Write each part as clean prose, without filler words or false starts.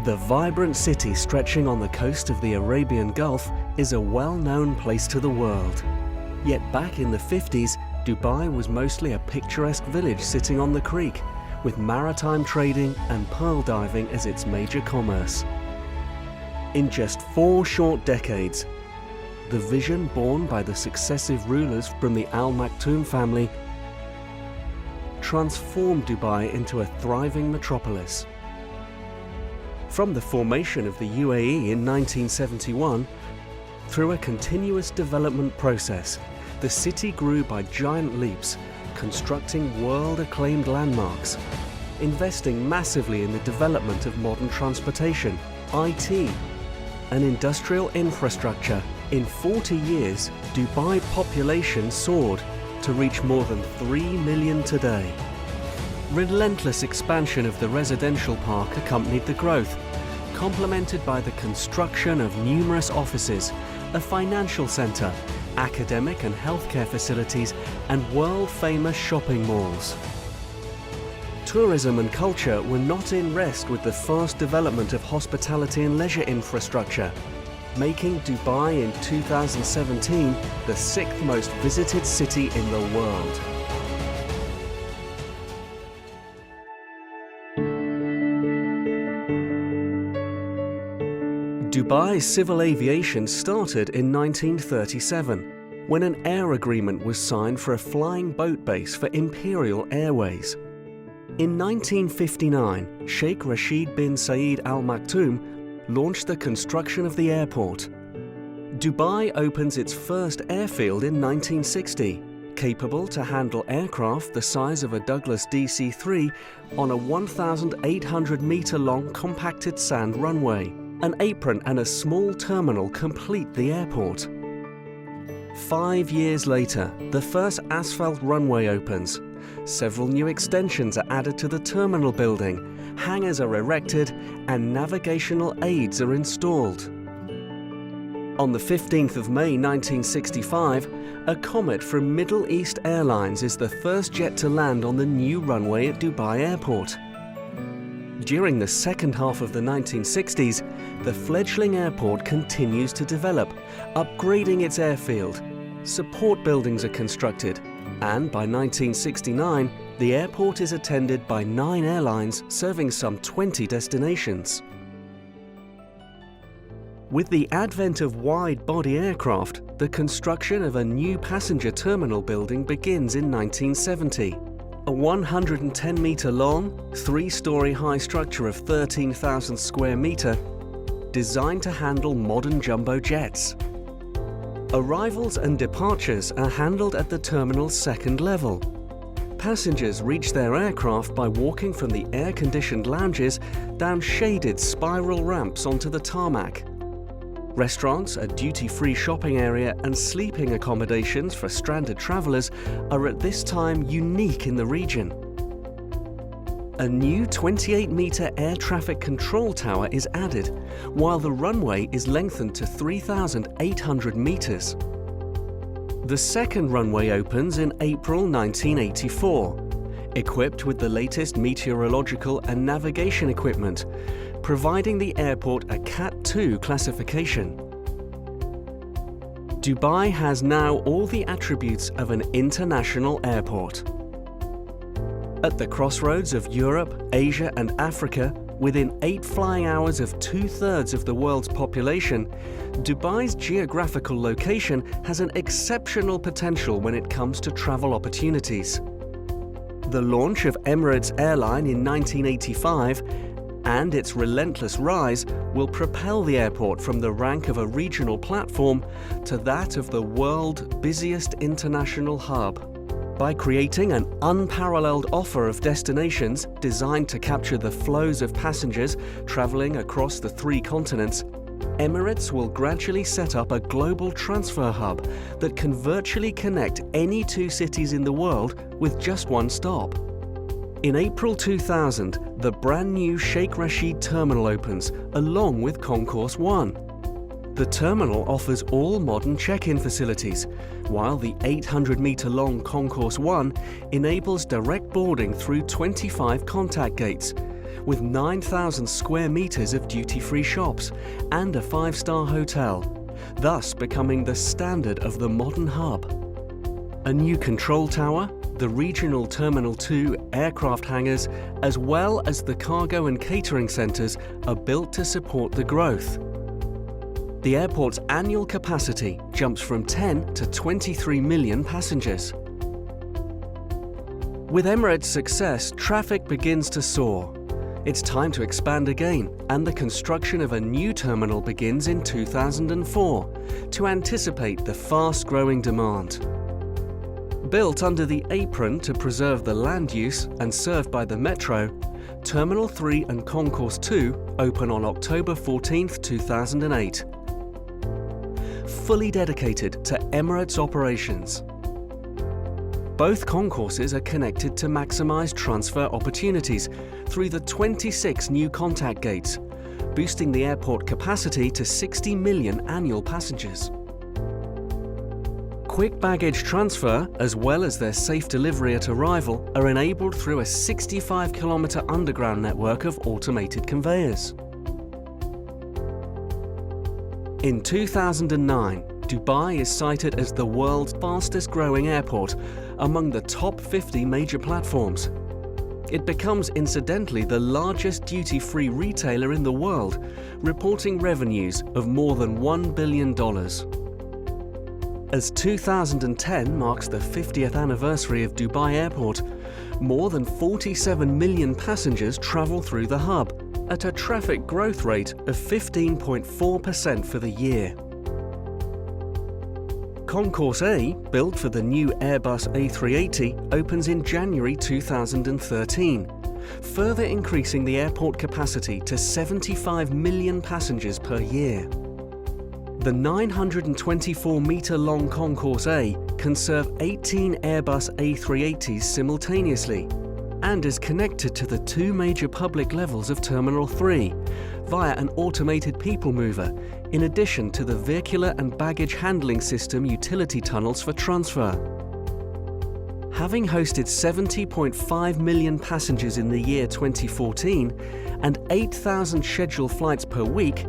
The vibrant city stretching on the coast of the Arabian Gulf is a well-known place to the world. Yet back in the 50s, Dubai was mostly a picturesque village sitting on the creek, with maritime trading and pearl diving as its major commerce. In just 4 short decades, the vision borne by the successive rulers from the Al-Maktoum family transformed Dubai into a thriving metropolis. From the formation of the UAE in 1971, through a continuous development process, the city grew by giant leaps, constructing world-acclaimed landmarks, investing massively in the development of modern transportation, IT, and industrial infrastructure. In 40 years, Dubai population soared to reach more than 3 million today. Relentless expansion of the residential park accompanied the growth, complemented by the construction of numerous offices, a financial centre, academic and healthcare facilities, and world-famous shopping malls. Tourism and culture were not in rest with the fast development of hospitality and leisure infrastructure, making Dubai in 2017 the 6th most visited city in the world. Dubai's civil aviation started in 1937, when an air agreement was signed for a flying boat base for Imperial Airways. In 1959, Sheikh Rashid bin Zayed Al Maktoum launched the construction of the airport. Dubai opens its first airfield in 1960, capable to handle aircraft the size of a Douglas DC-3 on a 1,800-metre-long compacted sand runway. An apron and a small terminal complete the airport. 5 years later, the first asphalt runway opens. Several new extensions are added to the terminal building, hangars are erected, and navigational aids are installed. On the 15th of May 1965, a Comet from Middle East Airlines is the first jet to land on the new runway at Dubai Airport. During the second half of the 1960s, the fledgling airport continues to develop, upgrading its airfield. Support buildings are constructed, and by 1969, the airport is attended by 9 airlines serving some 20 destinations. With the advent of wide-body aircraft, the construction of a new passenger terminal building begins in 1970. A 110-metre-long, 3-storey high structure of 13,000 square metre, designed to handle modern jumbo jets. Arrivals and departures are handled at the terminal's 2nd level. Passengers reach their aircraft by walking from the air-conditioned lounges down shaded spiral ramps onto the tarmac. Restaurants, a duty-free shopping area, and sleeping accommodations for stranded travellers are at this time unique in the region. A new 28-metre air traffic control tower is added, while the runway is lengthened to 3,800 metres. The 2nd runway opens in April 1984, equipped with the latest meteorological and navigation equipment, providing the airport a Cat 2 classification. Dubai has now all the attributes of an international airport. At the crossroads of Europe, Asia and Africa, within 8 flying hours of 2/3 of the world's population, Dubai's geographical location has an exceptional potential when it comes to travel opportunities. The launch of Emirates Airline in 1985 and its relentless rise will propel the airport from the rank of a regional platform to that of the world's busiest international hub. By creating an unparalleled offer of destinations designed to capture the flows of passengers traveling across the 3 continents, Emirates will gradually set up a global transfer hub that can virtually connect any 2 cities in the world with just 1 stop. In April 2000, the brand new Sheikh Rashid terminal opens, along with Concourse 1. The terminal offers all modern check-in facilities, while the 800-metre-long Concourse 1 enables direct boarding through 25 contact gates, with 9,000 square meters of duty-free shops and a 5-star hotel, thus becoming the standard of the modern hub. A new control tower, the regional Terminal 2 aircraft hangars, as well as the cargo and catering centres are built to support the growth. The airport's annual capacity jumps from 10 to 23 million passengers. With Emirates' success, traffic begins to soar. It's time to expand again, and the construction of a new terminal begins in 2004 to anticipate the fast-growing demand. Built under the apron to preserve the land use and served by the Metro, Terminal 3 and Concourse 2 open on October 14, 2008. Fully dedicated to Emirates operations. Both concourses are connected to maximise transfer opportunities through the 26 new contact gates, boosting the airport capacity to 60 million annual passengers. Quick baggage transfer, as well as their safe delivery at arrival, are enabled through a 65-kilometre underground network of automated conveyors. In 2009, Dubai is cited as the world's fastest-growing airport among the top 50 major platforms. It becomes incidentally the largest duty-free retailer in the world, reporting revenues of more than $1 billion. As 2010 marks the 50th anniversary of Dubai Airport, more than 47 million passengers travel through the hub at a traffic growth rate of 15.4% for the year. Concourse A, built for the new Airbus A380, opens in January 2013, further increasing the airport capacity to 75 million passengers per year. The 924-metre-long Concourse A can serve 18 Airbus A380s simultaneously and is connected to the 2 major public levels of Terminal 3 via an automated people mover, in addition to the vehicular and baggage handling system utility tunnels for transfer. Having hosted 70.5 million passengers in the year 2014 and 8,000 scheduled flights per week,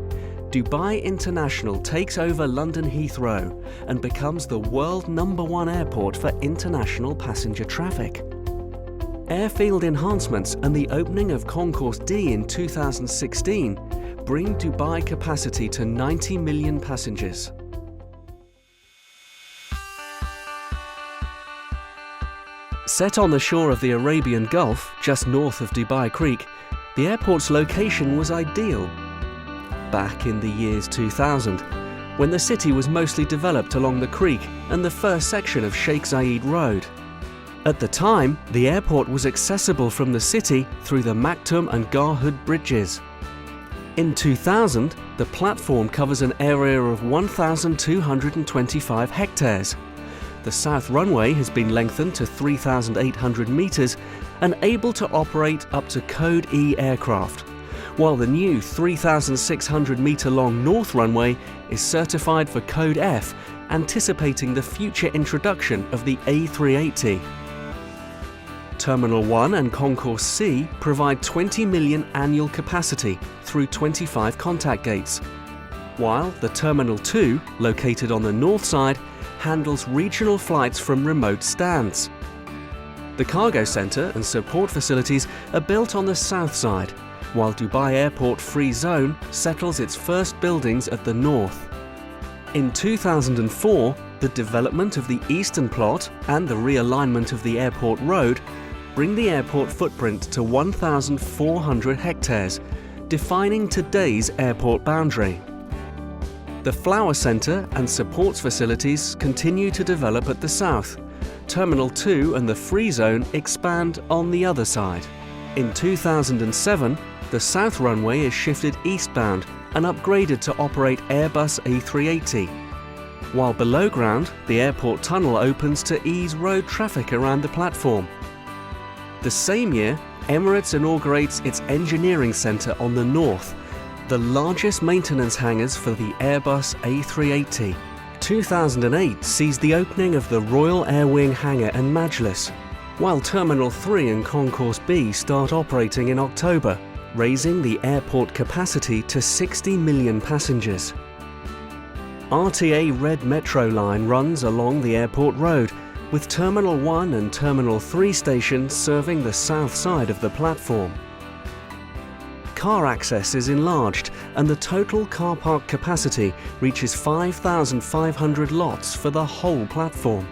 Dubai International takes over London Heathrow and becomes the world #1 airport for international passenger traffic. Airfield enhancements and the opening of Concourse D in 2016 bring Dubai capacity to 90 million passengers. Set on the shore of the Arabian Gulf, just north of Dubai Creek, the airport's location was ideal back in the years 2000, when the city was mostly developed along the creek and the first section of Sheikh Zayed Road. At the time, the airport was accessible from the city through the Makhtoum and Garhoud bridges. In 2000, the platform covers an area of 1,225 hectares. The south runway has been lengthened to 3,800 metres and able to operate up to Code E aircraft, while the new 3,600-metre-long north runway is certified for Code F, anticipating the future introduction of the A380. Terminal 1 and Concourse C provide 20 million annual capacity through 25 contact gates, while the Terminal 2, located on the north side, handles regional flights from remote stands. The cargo centre and support facilities are built on the south side, while Dubai Airport Free Zone settles its first buildings at the north. In 2004, the development of the eastern plot and the realignment of the airport road bring the airport footprint to 1,400 hectares, defining today's airport boundary. The Flower Centre and supports facilities continue to develop at the south. Terminal 2 and the Free Zone expand on the other side. In 2007, the south runway is shifted eastbound and upgraded to operate Airbus A380. While below ground, the airport tunnel opens to ease road traffic around the platform. The same year, Emirates inaugurates its engineering centre on the north, the largest maintenance hangars for the Airbus A380. 2008 sees the opening of the Royal Air Wing hangar and Majlis, while Terminal 3 and Concourse B start operating in October, raising the airport capacity to 60 million passengers. RTA Red Metro line runs along the airport road, with Terminal 1 and Terminal 3 stations serving the south side of the platform. Car access is enlarged and the total car park capacity reaches 5,500 lots for the whole platform.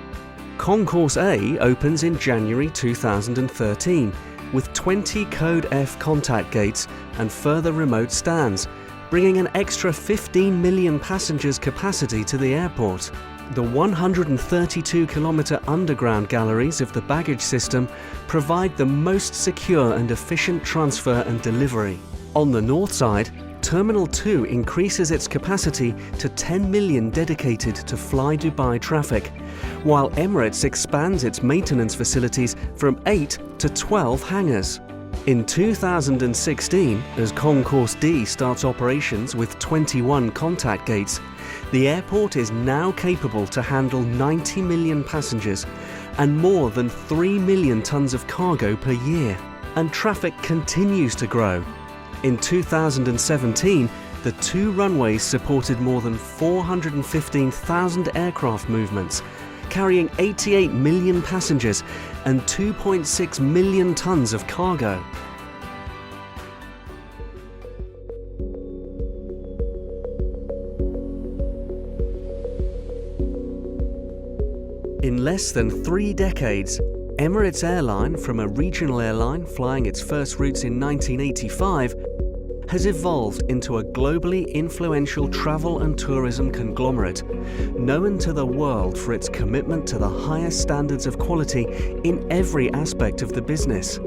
Concourse A opens in January 2013 with 20 Code F contact gates and further remote stands, bringing an extra 15 million passengers capacity to the airport. The 132-kilometre underground galleries of the baggage system provide the most secure and efficient transfer and delivery. On the north side, Terminal 2 increases its capacity to 10 million dedicated to Fly Dubai traffic, while Emirates expands its maintenance facilities from 8 to 12 hangars. In 2016, as Concourse D starts operations with 21 contact gates, the airport is now capable to handle 90 million passengers and more than 3 million tons of cargo per year. And traffic continues to grow. In 2017, the 2 runways supported more than 415,000 aircraft movements, carrying 88 million passengers and 2.6 million tons of cargo. In less than 3 decades, Emirates Airline, from a regional airline flying its first routes in 1985, has evolved into a globally influential travel and tourism conglomerate, known to the world for its commitment to the highest standards of quality in every aspect of the business.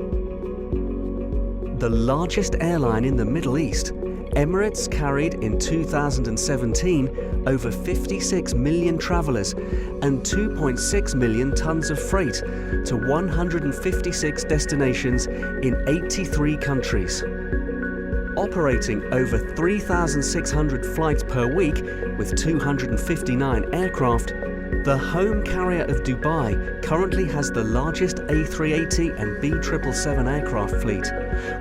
The largest airline in the Middle East, Emirates carried in 2017 over 56 million travellers and 2.6 million tons of freight to 156 destinations in 83 countries. Operating over 3,600 flights per week with 259 aircraft, the home carrier of Dubai currently has the largest A380 and B777 aircraft fleet,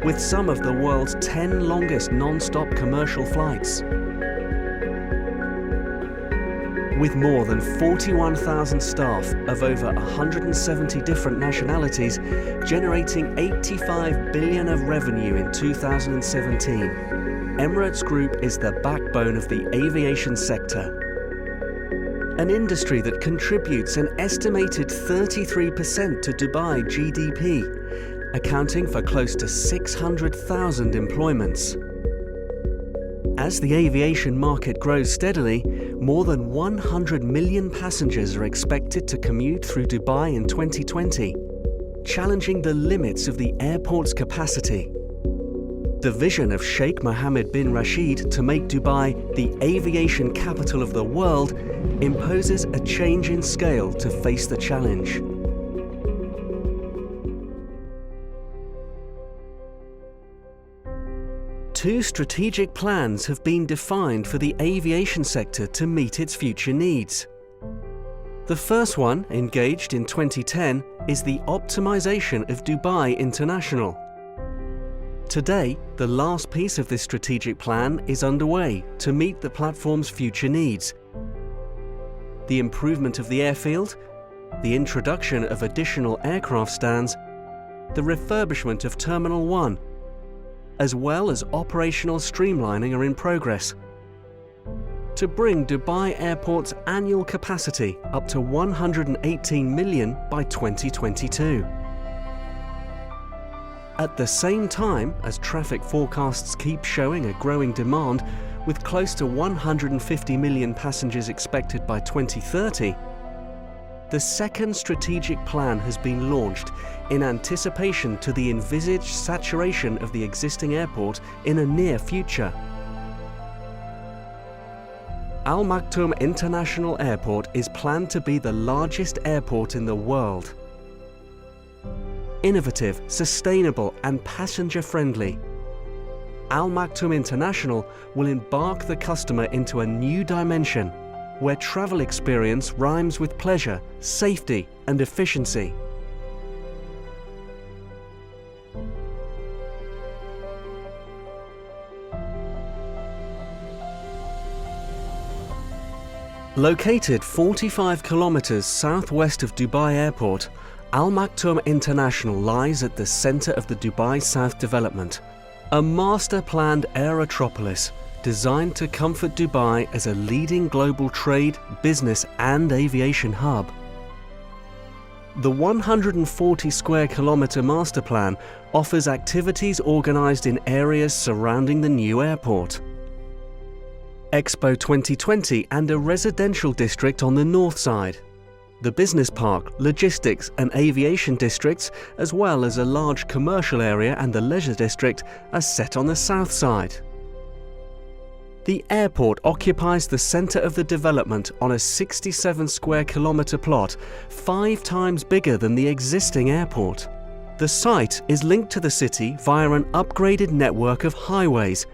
with some of the world's 10 longest non-stop commercial flights. With more than 41,000 staff of over 170 different nationalities, generating 85 billion of revenue in 2017, Emirates Group is the backbone of the aviation sector. An industry that contributes an estimated 33% to Dubai GDP, accounting for close to 600,000 employments. As the aviation market grows steadily, more than 100 million passengers are expected to commute through Dubai in 2020, challenging the limits of the airport's capacity. The vision of Sheikh Mohammed bin Rashid to make Dubai the aviation capital of the world imposes a change in scale to face the challenge. Two strategic plans have been defined for the aviation sector to meet its future needs. The first one, engaged in 2010, is the optimization of Dubai International. Today, the last piece of this strategic plan is underway to meet the platform's future needs. The improvement of the airfield, the introduction of additional aircraft stands, the refurbishment of Terminal 1, as well as operational streamlining are in progress to bring Dubai Airport's annual capacity up to 118 million by 2022. At the same time, as traffic forecasts keep showing a growing demand, with close to 150 million passengers expected by 2030, the second strategic plan has been launched in anticipation to the envisaged saturation of the existing airport in a near future. Al-Maktoum International Airport is planned to be the largest airport in the world. Innovative, sustainable and passenger-friendly, Al-Maktoum International will embark the customer into a new dimension where travel experience rhymes with pleasure, safety and efficiency. Located 45 kilometers southwest of Dubai Airport, Al-Maktoum International lies at the center of the Dubai South development, a master-planned aerotropolis designed to comfort Dubai as a leading global trade, business and aviation hub. The 140 square kilometer master plan offers activities organized in areas surrounding the new airport. Expo 2020 and a residential district on the north side. The business park, logistics and aviation districts, as well as a large commercial area and the leisure district, are set on the south side. The airport occupies the center of the development on a 67 square kilometer plot, 5 times bigger than the existing airport. The site is linked to the city via an upgraded network of highways,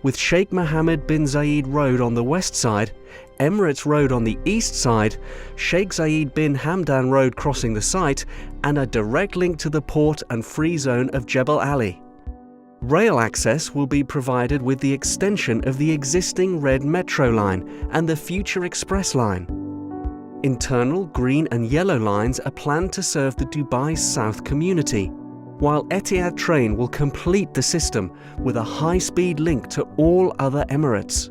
with Sheikh Mohammed bin Zayed Road on the west side, Emirates Road on the east side, Sheikh Zayed bin Hamdan Road crossing the site, and a direct link to the port and free zone of Jebel Ali. Rail access will be provided with the extension of the existing red metro line and the future express line. Internal green and yellow lines are planned to serve the Dubai South community, while Etihad train will complete the system with a high-speed link to all other Emirates.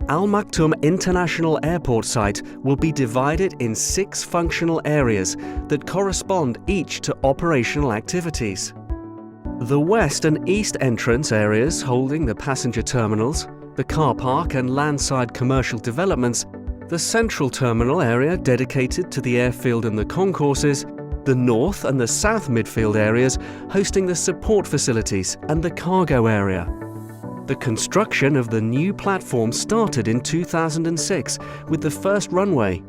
Al-Maktoum International Airport site will be divided in 6 functional areas that correspond each to operational activities. The west and east entrance areas holding the passenger terminals, the car park and landside commercial developments, the central terminal area dedicated to the airfield and the concourses, the north and the south midfield areas hosting the support facilities and the cargo area. The construction of the new platform started in 2006 with the first runway,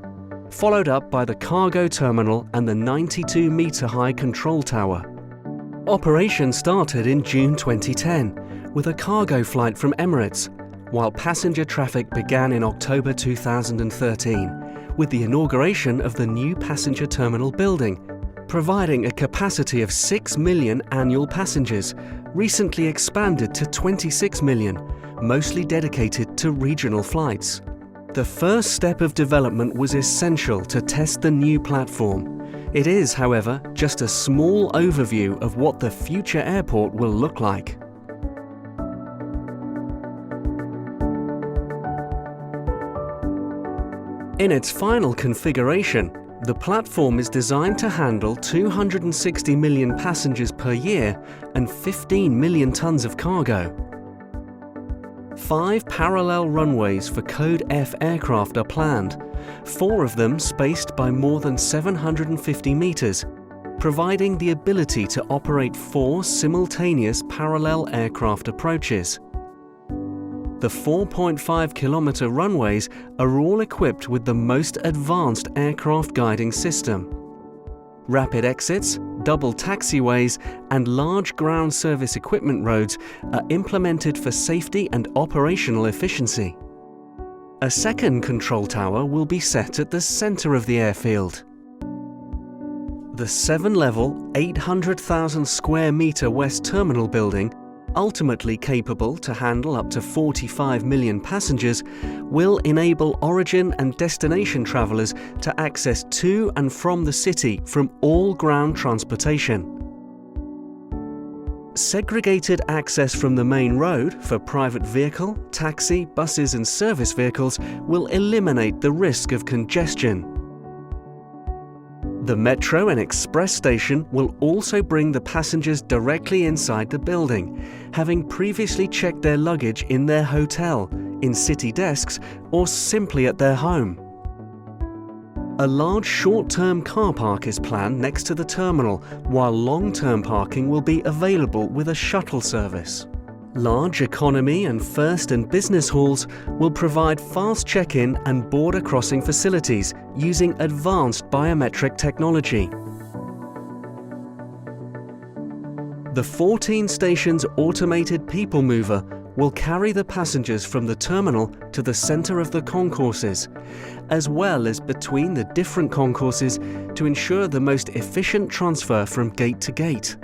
followed up by the cargo terminal and the 92-meter-high control tower. Operation started in June 2010 with a cargo flight from Emirates, while passenger traffic began in October 2013 with the inauguration of the new passenger terminal building, providing a capacity of 6 million annual passengers, recently expanded to 26 million, mostly dedicated to regional flights. The first step of development was essential to test the new platform. It is, however, just a small overview of what the future airport will look like. In its final configuration, the platform is designed to handle 260 million passengers per year and 15 million tons of cargo. 5 parallel runways for Code F aircraft are planned, 4 of them spaced by more than 750 meters, providing the ability to operate 4 simultaneous parallel aircraft approaches. The 4.5-kilometer runways are all equipped with the most advanced aircraft guiding system. Rapid exits, double taxiways, and large ground service equipment roads are implemented for safety and operational efficiency. A second control tower will be set at the center of the airfield. The 7-level, 800,000 square meter West Terminal building, ultimately capable to handle up to 45 million passengers, will enable origin and destination travelers to access to and from the city from all ground transportation. Segregated access from the main road for private vehicle, taxi, buses and service vehicles will eliminate the risk of congestion. The metro and express station will also bring the passengers directly inside the building, having previously checked their luggage in their hotel, in city desks, or simply at their home. A large short-term car park is planned next to the terminal, while long-term parking will be available with a shuttle service. Large economy and first and business halls will provide fast check-in and border crossing facilities using advanced biometric technology. The 14 stations automated people mover will carry the passengers from the terminal to the center of the concourses, as well as between the different concourses to ensure the most efficient transfer from gate to gate.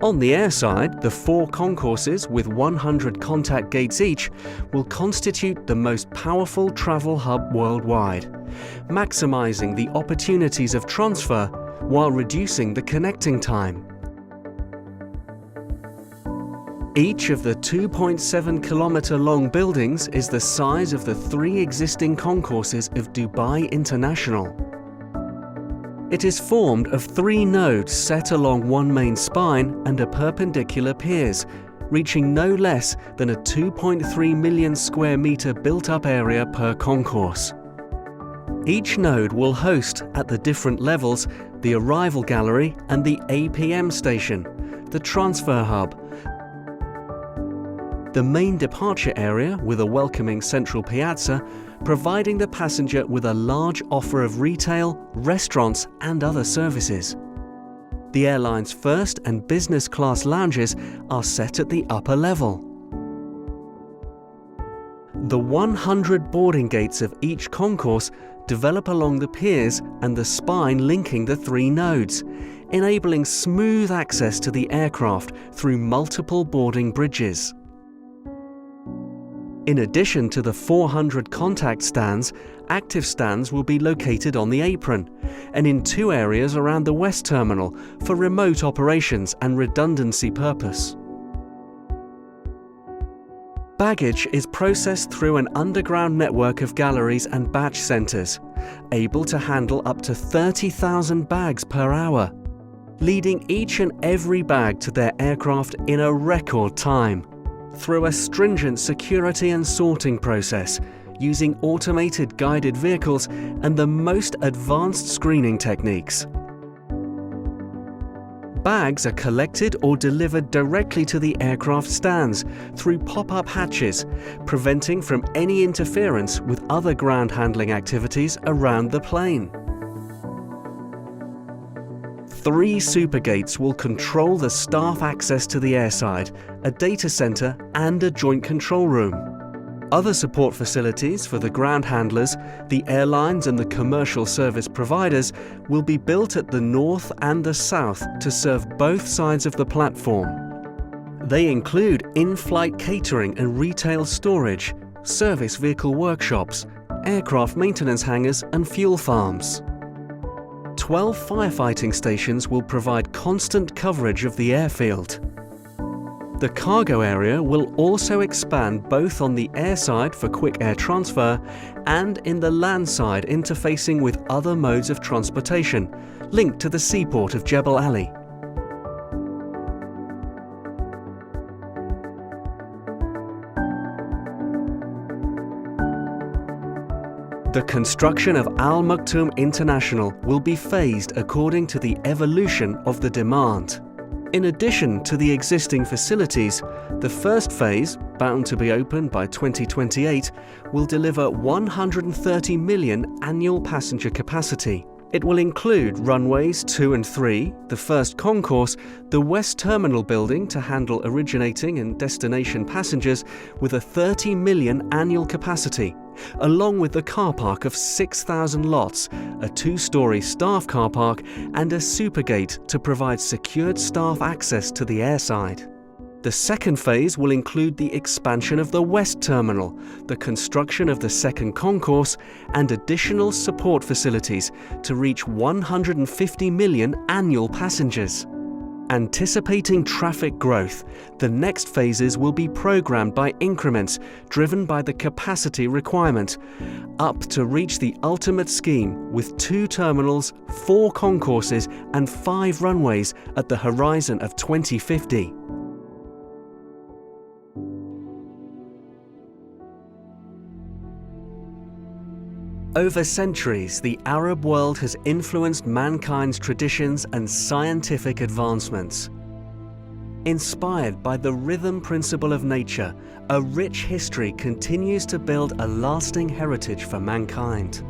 On the airside, the 4 concourses with 100 contact gates each will constitute the most powerful travel hub worldwide, maximizing the opportunities of transfer while reducing the connecting time. Each of the 2.7-kilometer-long buildings is the size of the 3 existing concourses of Dubai International. It is formed of 3 nodes set along one main spine and a perpendicular piers, reaching no less than a 2.3 million square meter built-up area per concourse. Each node will host, at the different levels, the arrival gallery and the APM station, the transfer hub, the main departure area with a welcoming central piazza, providing the passenger with a large offer of retail, restaurants and other services. The airline's first and business class lounges are set at the upper level. The 100 boarding gates of each concourse develop along the piers and the spine linking the 3 nodes, enabling smooth access to the aircraft through multiple boarding bridges. In addition to the 400 contact stands, active stands will be located on the apron and in 2 areas around the West Terminal for remote operations and redundancy purpose. Baggage is processed through an underground network of galleries and batch centres, able to handle up to 30,000 bags per hour, leading each and every bag to their aircraft in a record time, through a stringent security and sorting process, using automated guided vehicles and the most advanced screening techniques. Bags are collected or delivered directly to the aircraft stands through pop-up hatches, preventing from any interference with other ground handling activities around the plane. 3 supergates will control the staff access to the airside, a data center and a joint control room. Other support facilities for the ground handlers, the airlines and the commercial service providers will be built at the north and the south to serve both sides of the platform. They include in-flight catering and retail storage, service vehicle workshops, aircraft maintenance hangars and fuel farms. 12 firefighting stations will provide constant coverage of the airfield. The cargo area will also expand both on the airside for quick air transfer and in the landside interfacing with other modes of transportation, linked to the seaport of Jebel Ali. The construction of Al-Maktoum International will be phased according to the evolution of the demand. In addition to the existing facilities, the first phase, bound to be open by 2028, will deliver 130 million annual passenger capacity. It will include runways 2 and 3, the first concourse, the West Terminal building to handle originating and destination passengers with a 30 million annual capacity, along with the car park of 6,000 lots, a 2-story staff car park and a supergate to provide secured staff access to the airside. The second phase will include the expansion of the West Terminal, the construction of the second concourse and additional support facilities to reach 150 million annual passengers. Anticipating traffic growth, the next phases will be programmed by increments driven by the capacity requirement, up to reach the ultimate scheme with 2 terminals, 4 concourses and 5 runways at the horizon of 2050. Over centuries, the Arab world has influenced mankind's traditions and scientific advancements. Inspired by the rhythm principle of nature, a rich history continues to build a lasting heritage for mankind.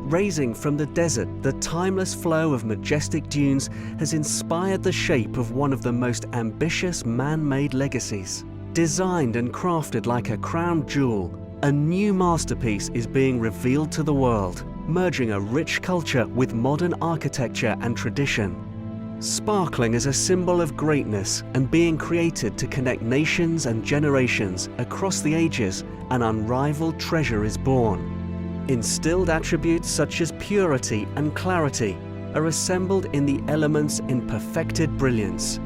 Raising from the desert, the timeless flow of majestic dunes has inspired the shape of one of the most ambitious man-made legacies. Designed and crafted like a crown jewel, a new masterpiece is being revealed to the world, merging a rich culture with modern architecture and tradition. sparkling as a symbol of greatness and being created to connect nations and generations across the ages, an unrivaled treasure is born. Instilled attributes such as purity and clarity are assembled in the elements in perfected brilliance.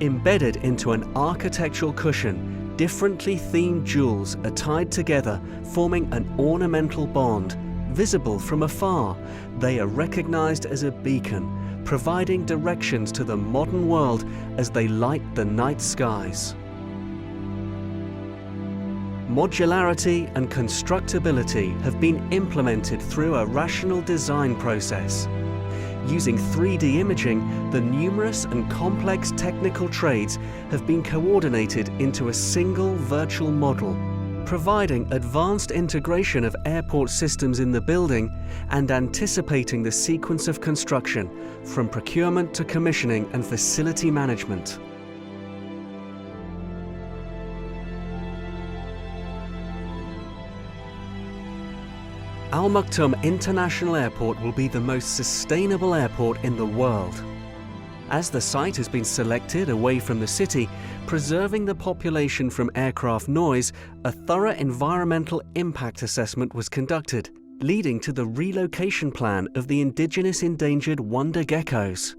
Embedded into an architectural cushion, differently themed jewels are tied together, forming an ornamental bond. Visible from afar, they are recognized as a beacon, providing directions to the modern world as they light the night skies. Modularity and constructability have been implemented through a rational design process. Using 3D imaging, the numerous and complex technical trades have been coordinated into a single virtual model, providing advanced integration of airport systems in the building and anticipating the sequence of construction, from procurement to commissioning and facility management. Al-Maktoum International Airport will be the most sustainable airport in the world. As the site has been selected away from the city, preserving the population from aircraft noise, a thorough environmental impact assessment was conducted, leading to the relocation plan of the indigenous endangered wonder geckos.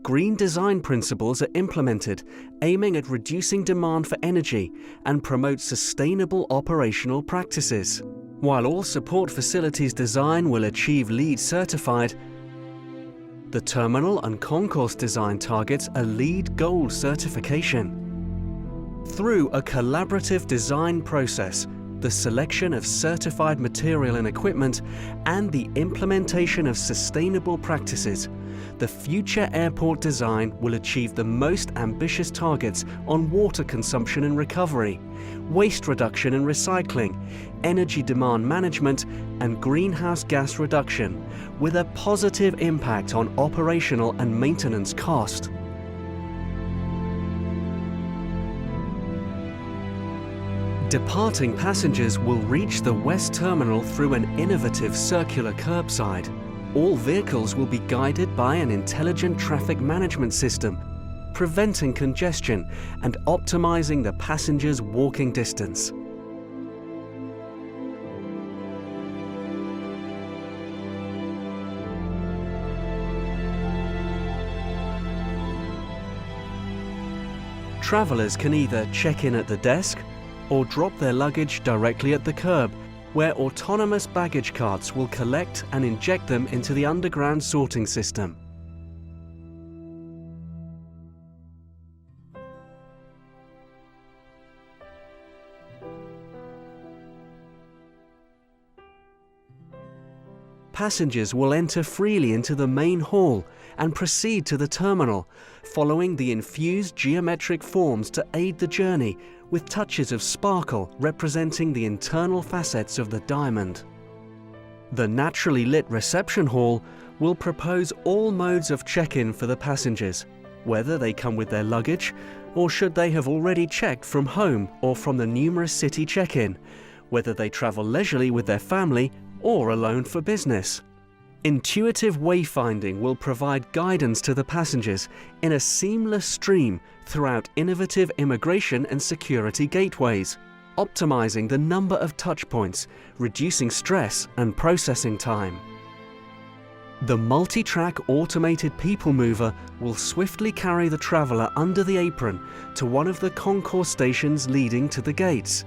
Green design principles are implemented, aiming at reducing demand for energy and promote sustainable operational practices. While all support facilities design will achieve LEED certified, the terminal and concourse design targets a LEED Gold certification. Through a collaborative design process, the selection of certified material and equipment, and the implementation of sustainable practices, the future airport design will achieve the most ambitious targets on water consumption and recovery, waste reduction and recycling, energy demand management, and greenhouse gas reduction, with a positive impact on operational and maintenance cost. Departing passengers will reach the West Terminal through an innovative circular curbside. All vehicles will be guided by an intelligent traffic management system, preventing congestion and optimizing the passengers' walking distance. Travelers can either check in at the desk or drop their luggage directly at the curb, where autonomous baggage carts will collect and inject them into the underground sorting system. Passengers will enter freely into the main hall and proceed to the terminal, following the infused geometric forms to aid the journey, with touches of sparkle representing the internal facets of the diamond. The naturally lit reception hall will propose all modes of check-in for the passengers, whether they come with their luggage or should they have already checked from home or from the numerous city check-in, whether they travel leisurely with their family or alone for business. Intuitive wayfinding will provide guidance to the passengers in a seamless stream throughout innovative immigration and security gateways, optimizing the number of touchpoints, reducing stress and processing time. The multi-track automated people mover will swiftly carry the traveler under the apron to one of the concourse stations leading to the gates.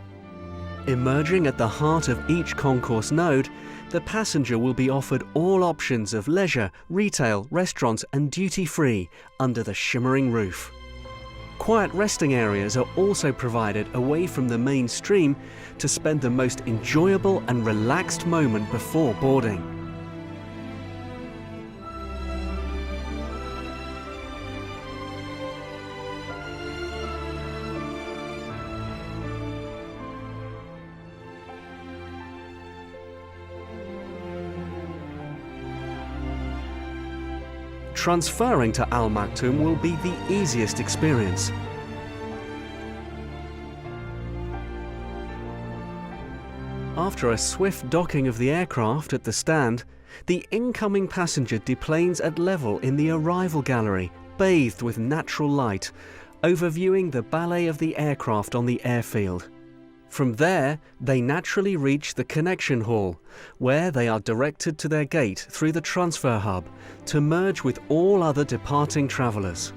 Emerging at the heart of each concourse node, the passenger will be offered all options of leisure, retail, restaurants and duty-free under the shimmering roof. Quiet resting areas are also provided away from the main stream to spend the most enjoyable and relaxed moment before boarding. Transferring to Al-Maktoum will be the easiest experience. After a swift docking of the aircraft at the stand, the incoming passenger deplanes at level in the arrival gallery bathed with natural light, overviewing the ballet of the aircraft on the airfield. From there, they naturally reach the connection hall, where they are directed to their gate through the transfer hub to merge with all other departing travellers.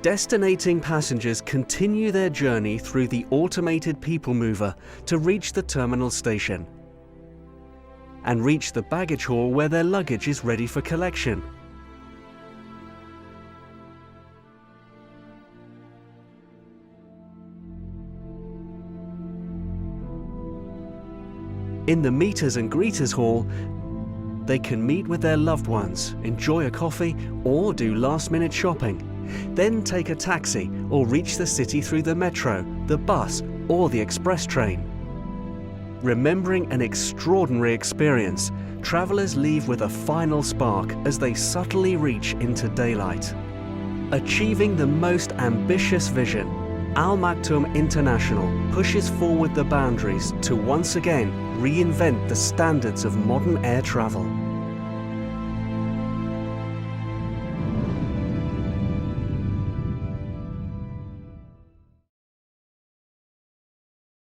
Destinating passengers continue their journey through the automated people mover to reach the terminal station and reach the baggage hall where their luggage is ready for collection. In the meeters and greeters hall, they can meet with their loved ones, enjoy a coffee or do last-minute shopping. Then take a taxi or reach the city through the metro, the bus or the express train. Remembering an extraordinary experience, travellers leave with a final spark as they subtly reach into daylight. Achieving the most ambitious vision, Al-Maktoum International pushes forward the boundaries to once again reinvent the standards of modern air travel.